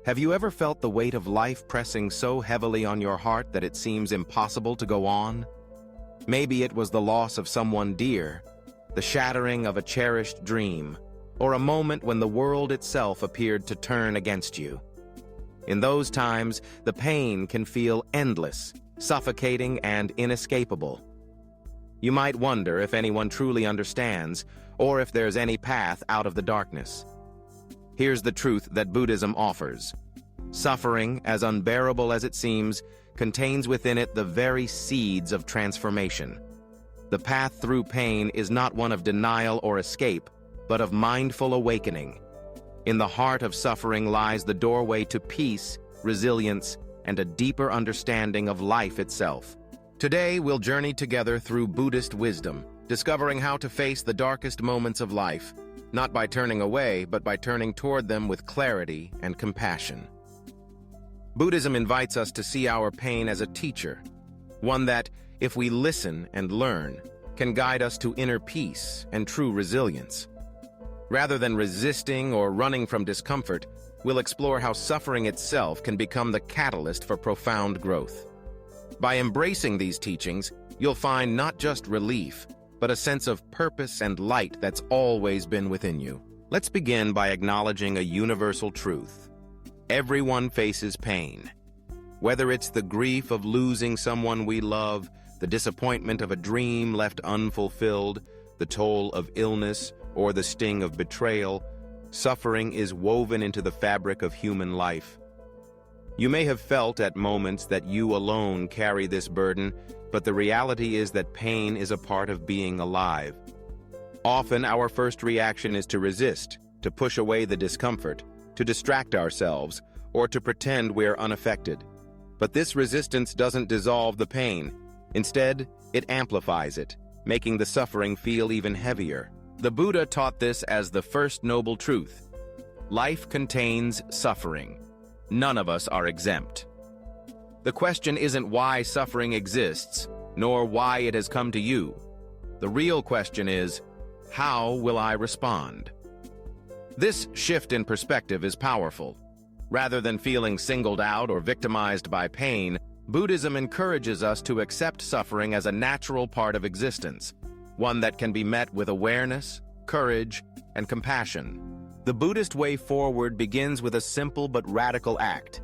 Have you ever felt the weight of life pressing so heavily on your heart that it seems impossible to go on? Maybe it was the loss of someone dear, the shattering of a cherished dream, or a moment when the world itself appeared to turn against you. In those times, the pain can feel endless, suffocating, and inescapable. You might wonder if anyone truly understands, or if there's any path out of the darkness. Here's the truth that Buddhism offers. Suffering, as unbearable as it seems, contains within it the very seeds of transformation. The path through pain is not one of denial or escape, but of mindful awakening. In the heart of suffering lies the doorway to peace, resilience, and a deeper understanding of life itself. Today, we'll journey together through Buddhist wisdom, discovering how to face the darkest moments of life, not by turning away, but by turning toward them with clarity and compassion. Buddhism invites us to see our pain as a teacher, one that, if we listen and learn, can guide us to inner peace and true resilience. Rather than resisting or running from discomfort, we'll explore how suffering itself can become the catalyst for profound growth. By embracing these teachings, you'll find not just relief, but a sense of purpose and light that's always been within you. Let's begin by acknowledging a universal truth. Everyone faces pain. Whether it's the grief of losing someone we love, the disappointment of a dream left unfulfilled, the toll of illness, or the sting of betrayal, suffering is woven into the fabric of human life. You may have felt at moments that you alone carry this burden, but the reality is that pain is a part of being alive. Often our first reaction is to resist, to push away the discomfort, to distract ourselves, or to pretend we're unaffected. But this resistance doesn't dissolve the pain. Instead, it amplifies it, making the suffering feel even heavier. The Buddha taught this as the first noble truth. Life contains suffering. None of us are exempt. The question isn't why suffering exists, nor why it has come to you. The real question is, how will I respond? This shift in perspective is powerful. Rather than feeling singled out or victimized by pain, Buddhism encourages us to accept suffering as a natural part of existence, one that can be met with awareness, courage, and compassion. The Buddhist way forward begins with a simple but radical act: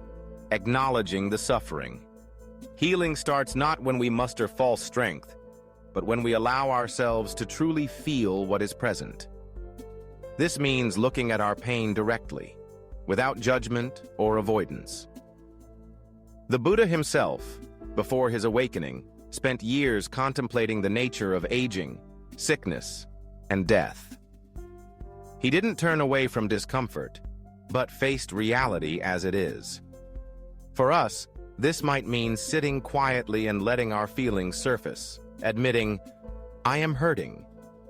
acknowledging the suffering. Healing starts not when we muster false strength, but when we allow ourselves to truly feel what is present. This means looking at our pain directly, without judgment or avoidance. The Buddha himself, before his awakening, spent years contemplating the nature of aging, sickness, and death. He didn't turn away from discomfort, but faced reality as it is. For us, this might mean sitting quietly and letting our feelings surface, admitting, "I am hurting,"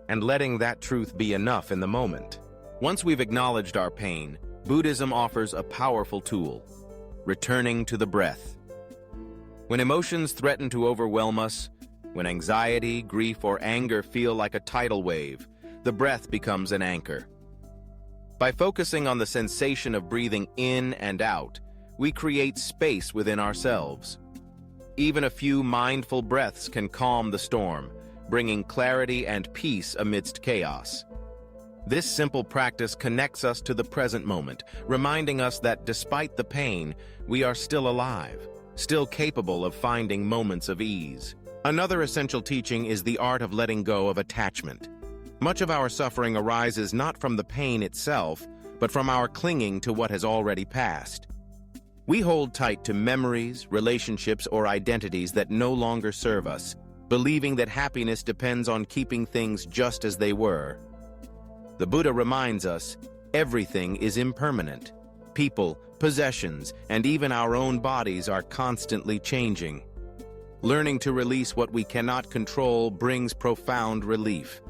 and letting that truth be enough in the moment. Once we've acknowledged our pain, Buddhism offers a powerful tool: returning to the breath. When emotions threaten to overwhelm us, when anxiety, grief, or anger feel like a tidal wave, the breath becomes an anchor. By focusing on the sensation of breathing in and out, we create space within ourselves. Even a few mindful breaths can calm the storm, bringing clarity and peace amidst chaos. This simple practice connects us to the present moment, reminding us that despite the pain, we are still alive, still capable of finding moments of ease. Another essential teaching is the art of letting go of attachment. Much of our suffering arises not from the pain itself, but from our clinging to what has already passed. We hold tight to memories, relationships, or identities that no longer serve us, believing that happiness depends on keeping things just as they were. The Buddha reminds us, everything is impermanent. People, possessions, and even our own bodies are constantly changing. Learning to release what we cannot control brings profound relief.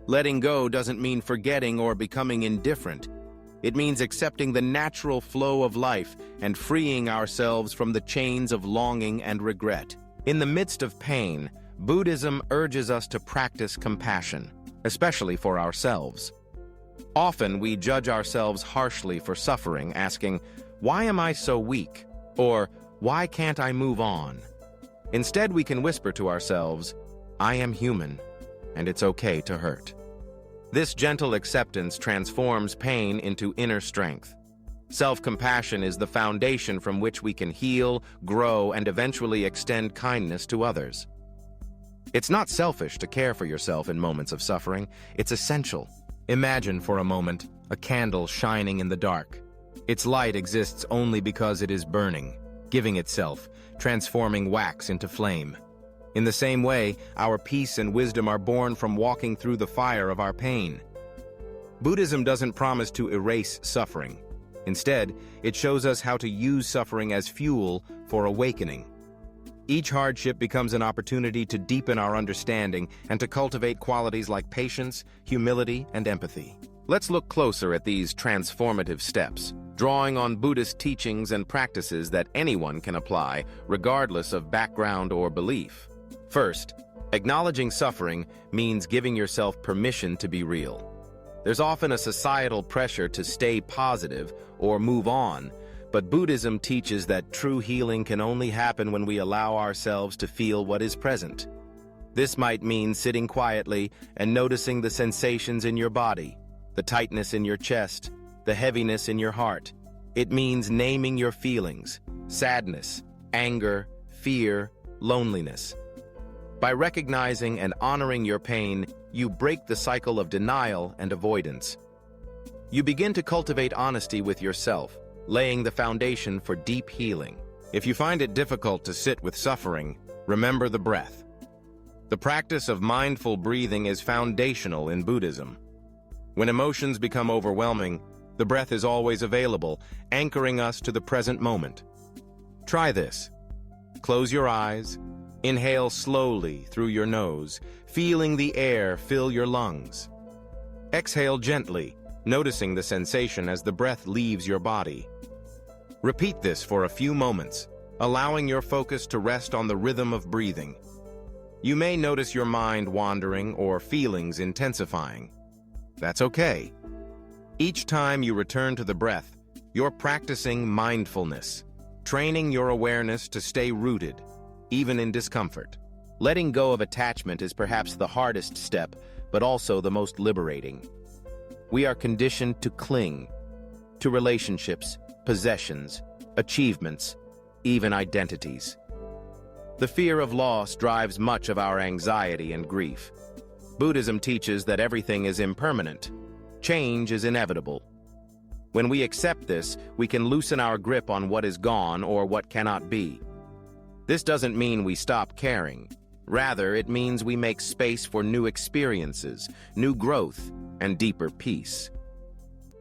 Letting go doesn't mean forgetting or becoming indifferent. It means accepting the natural flow of life and freeing ourselves from the chains of longing and regret. In the midst of pain, Buddhism urges us to practice compassion, especially for ourselves. Often we judge ourselves harshly for suffering, asking, "Why am I so weak?" or "Why can't I move on?" Instead, we can whisper to ourselves, "I am human, and it's okay to hurt." This gentle acceptance transforms pain into inner strength. Self-compassion is the foundation from which we can heal, grow, and eventually extend kindness to others. It's not selfish to care for yourself in moments of suffering. It's essential. Imagine for a moment a candle shining in the dark. Its light exists only because it is burning, giving itself, transforming wax into flame. In the same way, our peace and wisdom are born from walking through the fire of our pain. Buddhism doesn't promise to erase suffering. Instead, it shows us how to use suffering as fuel for awakening. Each hardship becomes an opportunity to deepen our understanding and to cultivate qualities like patience, humility, and empathy. Let's look closer at these transformative steps, drawing on Buddhist teachings and practices that anyone can apply, regardless of background or belief. First, acknowledging suffering means giving yourself permission to be real. There's often a societal pressure to stay positive or move on, but Buddhism teaches that true healing can only happen when we allow ourselves to feel what is present. This might mean sitting quietly and noticing the sensations in your body, the tightness in your chest, the heaviness in your heart. It means naming your feelings, sadness, anger, fear, loneliness. By recognizing and honoring your pain, you break the cycle of denial and avoidance. You begin to cultivate honesty with yourself, laying the foundation for deep healing. If you find it difficult to sit with suffering, remember the breath. The practice of mindful breathing is foundational in Buddhism. When emotions become overwhelming, the breath is always available, anchoring us to the present moment. Try this. Close your eyes. Inhale slowly through your nose, feeling the air fill your lungs. Exhale gently, noticing the sensation as the breath leaves your body. Repeat this for a few moments, allowing your focus to rest on the rhythm of breathing. You may notice your mind wandering or feelings intensifying. That's okay. Each time you return to the breath, you're practicing mindfulness, training your awareness to stay rooted, even in discomfort. Letting go of attachment is perhaps the hardest step, but also the most liberating. We are conditioned to cling to relationships, possessions, achievements, even identities. The fear of loss drives much of our anxiety and grief. Buddhism teaches that everything is impermanent. Change is inevitable. When we accept this, we can loosen our grip on what is gone or what cannot be. This doesn't mean we stop caring. Rather, it means we make space for new experiences, new growth, and deeper peace.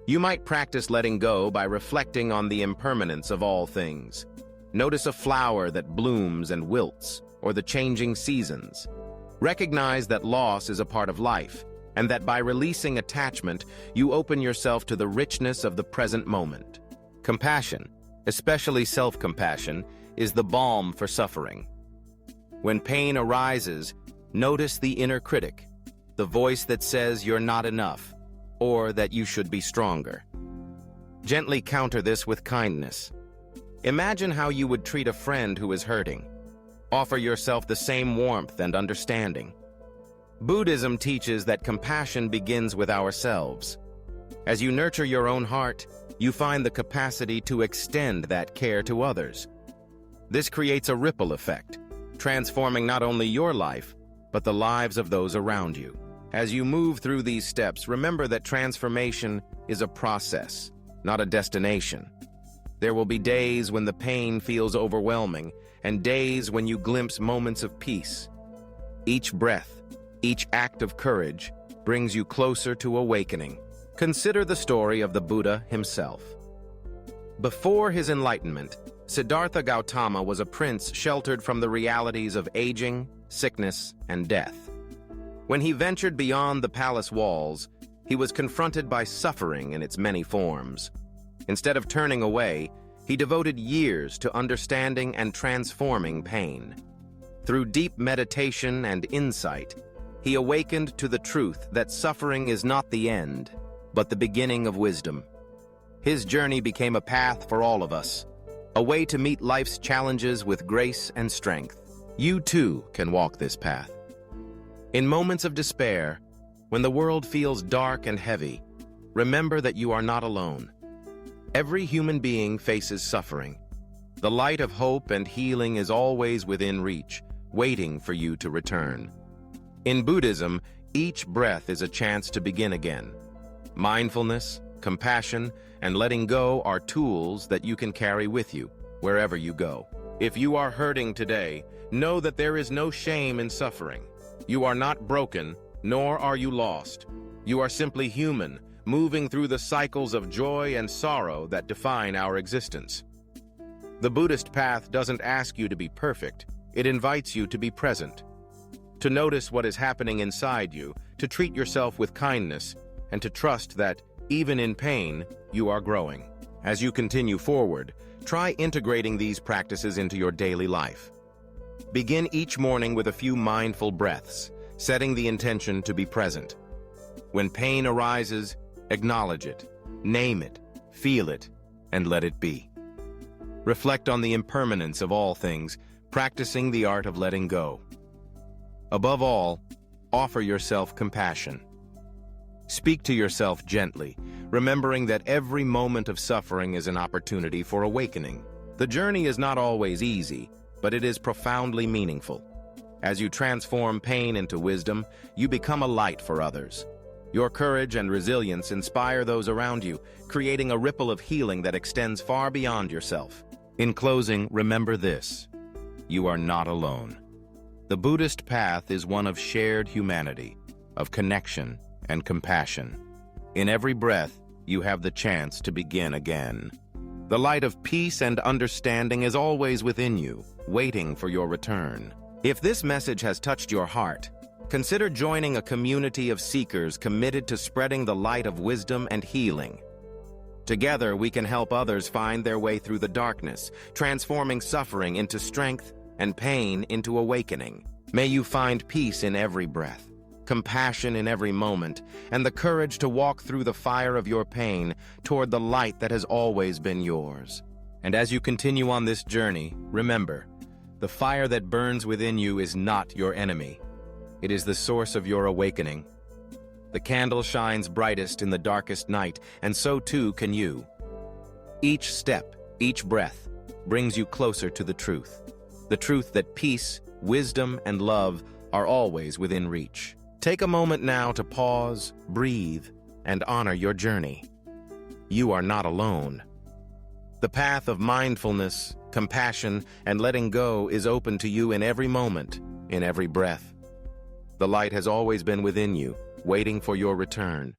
You might practice letting go by reflecting on the impermanence of all things. Notice a flower that blooms and wilts, or the changing seasons. Recognize that loss is a part of life, and that by releasing attachment, you open yourself to the richness of the present moment. Compassion, especially self-compassion, is the balm for suffering. When pain arises, notice the inner critic, the voice that says you're not enough, or that you should be stronger. Gently counter this with kindness. Imagine how you would treat a friend who is hurting. Offer yourself the same warmth and understanding. Buddhism teaches that compassion begins with ourselves. As you nurture your own heart, you find the capacity to extend that care to others. This creates a ripple effect, transforming not only your life, but the lives of those around you. As you move through these steps, remember that transformation is a process, not a destination. There will be days when the pain feels overwhelming, and days when you glimpse moments of peace. Each breath, each act of courage, brings you closer to awakening. Consider the story of the Buddha himself. Before his enlightenment, Siddhartha Gautama was a prince sheltered from the realities of aging, sickness, and death. When he ventured beyond the palace walls, he was confronted by suffering in its many forms. Instead of turning away, he devoted years to understanding and transforming pain. Through deep meditation and insight, he awakened to the truth that suffering is not the end, but the beginning of wisdom. His journey became a path for all of us, a way to meet life's challenges with grace and strength. You too can walk this path. In moments of despair, when the world feels dark and heavy, remember that you are not alone. Every human being faces suffering. The light of hope and healing is always within reach, waiting for you to return. In Buddhism, each breath is a chance to begin again. Mindfulness, compassion, and letting go are tools that you can carry with you wherever you go. If you are hurting today, know that there is no shame in suffering. You are not broken, nor are you lost. You are simply human, moving through the cycles of joy and sorrow that define our existence. The Buddhist path doesn't ask you to be perfect. It invites you to be present, to notice what is happening inside you, to treat yourself with kindness, and to trust that, even in pain, you are growing. As you continue forward, try integrating these practices into your daily life. Begin each morning with a few mindful breaths, setting the intention to be present. When pain arises, acknowledge it, name it, feel it, and let it be. Reflect on the impermanence of all things, practicing the art of letting go. Above all, offer yourself compassion. Speak to yourself gently, remembering that every moment of suffering is an opportunity for awakening. The journey is not always easy, but it is profoundly meaningful. As you transform pain into wisdom, you become a light for others. Your courage and resilience inspire those around you, creating a ripple of healing that extends far beyond yourself. In closing, remember this: you are not alone. The Buddhist path is one of shared humanity, of connection and compassion. In every breath, you have the chance to begin again. The light of peace and understanding is always within you, waiting for your return. If this message has touched your heart, consider joining a community of seekers committed to spreading the light of wisdom and healing. Together, we can help others find their way through the darkness, transforming suffering into strength and pain into awakening. May you find peace in every breath, compassion in every moment, and the courage to walk through the fire of your pain toward the light that has always been yours. And as you continue on this journey, remember, the fire that burns within you is not your enemy. It is the source of your awakening. The candle shines brightest in the darkest night, and so too can you. Each step, each breath, brings you closer to the truth that peace, wisdom, and love are always within reach. Take a moment now to pause, breathe, and honor your journey. You are not alone. The path of mindfulness, compassion, and letting go is open to you in every moment, in every breath. The light has always been within you, waiting for your return.